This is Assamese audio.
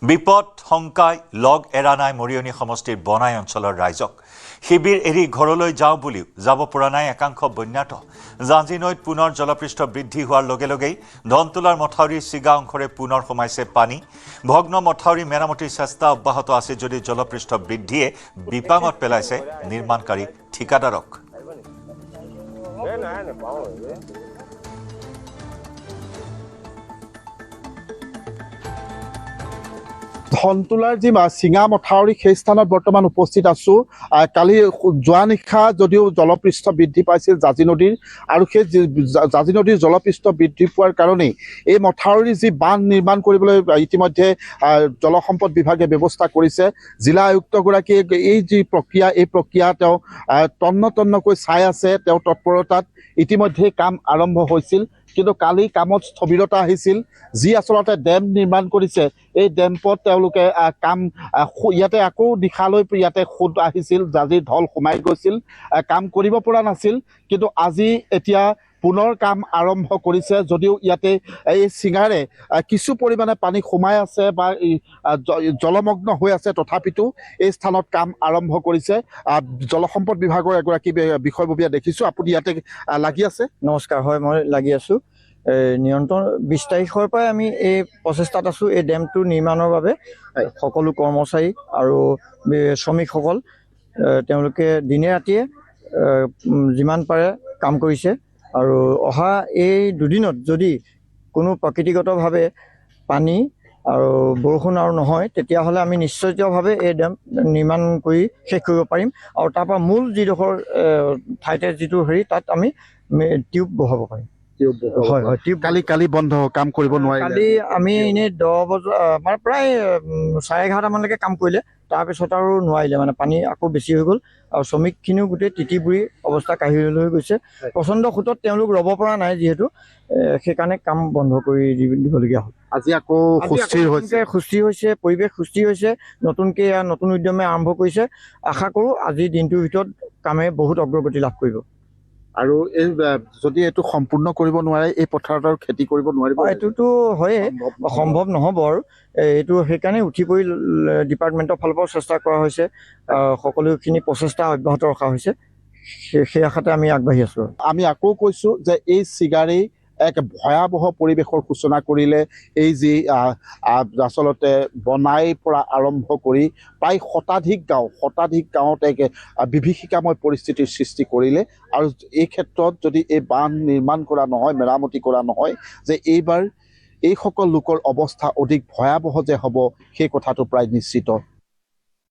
বিপদ শংকাই লগ এৰা নাই মৰিয়নি সমষ্টিৰ বনাই অঞ্চলৰ ৰাইজক শিবিৰ এৰি ঘৰলৈ যাওঁ বুলিও যাব পৰা নাই একাংশ বন্যাত জাঁজি নৈত পুনৰ জলপৃষ্ঠ বৃদ্ধি হোৱাৰ লগে লগেই ধনতোলাৰ মথাউৰিৰ চিগা অংশৰে পুনৰ সোমাইছে পানী ভগ্ন মথাউৰি মেৰামতিৰ চেষ্টা অব্যাহত আছে যদি জলপৃষ্ঠ বৃদ্ধিয়ে বিপাঙত পেলাইছে নিৰ্মাণকাৰী ঠিকাদাৰক ধনতোলাৰ যি চিঙা মথাউৰি সেই স্থানত বৰ্তমান উপস্থিত আছো কালি যোৱা নিশা যদিও জলপৃষ্ঠ বৃদ্ধি পাইছিল জাঁজি নদীৰ আৰু সেই জাঁজি নদীৰ জলপৃষ্ঠ বৃদ্ধি পোৱাৰ কাৰণেই এই মথাউৰি যি বান্ধ নিৰ্মাণ কৰিবলৈ ইতিমধ্যে জলসম্পদ বিভাগে ব্যৱস্থা কৰিছে জিলা আয়ুক্তগৰাকীয়ে এই যি প্ৰক্ৰিয়া তেওঁ তন্নতন্নকৈ চাই আছে তেওঁ তৎপৰতাত ইতিমধ্যে কাম আৰম্ভ হৈছিল কিন্তু কালি কামত স্থবিৰতা আহিছিল যি আচলতে ডেম নিৰ্মাণ কৰিছে এই ডেম্পত তেওঁলোকে কাম ইয়াতে আকৌ নিশালৈ ইয়াতে খুদ আহিছিল জাঁজিৰ ঢল সোমাই গৈছিল কাম কৰিব পৰা নাছিল কিন্তু আজি এতিয়া পুনৰ কাম আৰম্ভ কৰিছে যদিও ইয়াতে এই চিঙাৰে কিছু পৰিমাণে পানী সোমাই আছে বা জলমগ্ন হৈ আছে তথাপিতো এই স্থানত কাম আৰম্ভ কৰিছে জলসম্পদ বিভাগৰ এগৰাকী বিষয়ববীয়া দেখিছোঁ আপুনি ইয়াতে লাগি আছে নমস্কাৰ হয় মই লাগি আছোঁ নিয়ন্ত্ৰণ 20 তাৰিখৰ পৰাই আমি এই প্ৰচেষ্টাত আছোঁ এই ডেমটো নিৰ্মাণৰ বাবে সকলো কৰ্মচাৰী আৰু শ্ৰমিকসকল তেওঁলোকে দিনে ৰাতিয়ে যিমান পাৰে কাম কৰিছে আৰু অহা এই দুদিনত যদি কোনো প্ৰাকৃতিকভাৱে পানী আৰু বৰষুণ আৰু নহয় তেতিয়াহ'লে আমি নিশ্চয়ভাৱে এই ডেম নিৰ্মাণ কৰি শেষ কৰিব পাৰিম আৰু তাৰপৰা মূল যিডোখৰ ঠাইতে যিটো হেৰি তাত আমি টিউব বহাব পাৰিম হয় হয় টিউব কালি বন্ধ কাম কৰিব নোৱাৰে কালি আমি এনেই 10 বজা মানে প্ৰায় 11:30 মানলৈকে কাম কৰিলে তাৰপিছত আৰু নোৱাৰিলে মানে পানী আকৌ বেছি হৈ গ'ল আৰু শ্ৰমিকখিনিও গোটেই তিতিবুৰি অৱস্থা কাহিৰলৈ গৈছে প্ৰচণ্ড সোঁতত তেওঁলোক ৰ'ব পৰা নাই যিহেতু সেইকাৰণে কাম বন্ধ কৰি দিবলগীয়া হ'ল আজি আকৌ সুস্থিৰ হৈছে পৰিৱেশ সুস্থিৰ হৈছে নতুনকৈ নতুন উদ্যমে আৰম্ভ কৰিছে আশা কৰোঁ আজিৰ দিনটোৰ ভিতৰত কামে বহুত অগ্ৰগতি লাভ কৰিব আৰু এই যদি এইটো সম্পূৰ্ণ কৰিব নোৱাৰে এই পথাৰত আৰু খেতি কৰিব নোৱাৰিব এইটোতো হয়ে সম্ভৱ নহ'ব আৰু এইটো সেইকাৰণে উঠি পৰি ডিপাৰ্টমেণ্টৰ ফালৰ পৰা চেষ্টা কৰা হৈছে সকলোখিনি প্ৰচেষ্টা অব্যাহত ৰখা হৈছে সেই আশাতে আমি আগবাঢ়ি আছোঁ আমি আকৌ কৈছোঁ যে এই চিগাৰেই এক ভয়াৱহ পৰিৱেশৰ সূচনা কৰিলে এই যি আচলতে বনাইৰ পৰা আৰম্ভ কৰি প্ৰায় শতাধিক গাঁৱত এক বিভীষিকাময় পৰিস্থিতিৰ সৃষ্টি কৰিলে আৰু এই ক্ষেত্ৰত যদি এই বান্ধ নিৰ্মাণ কৰা নহয় মেৰামতি কৰা নহয় যে এইবাৰ এইসকল লোকৰ অৱস্থা অধিক ভয়াৱহ যে হ'ব সেই কথাটো প্ৰায় নিশ্চিত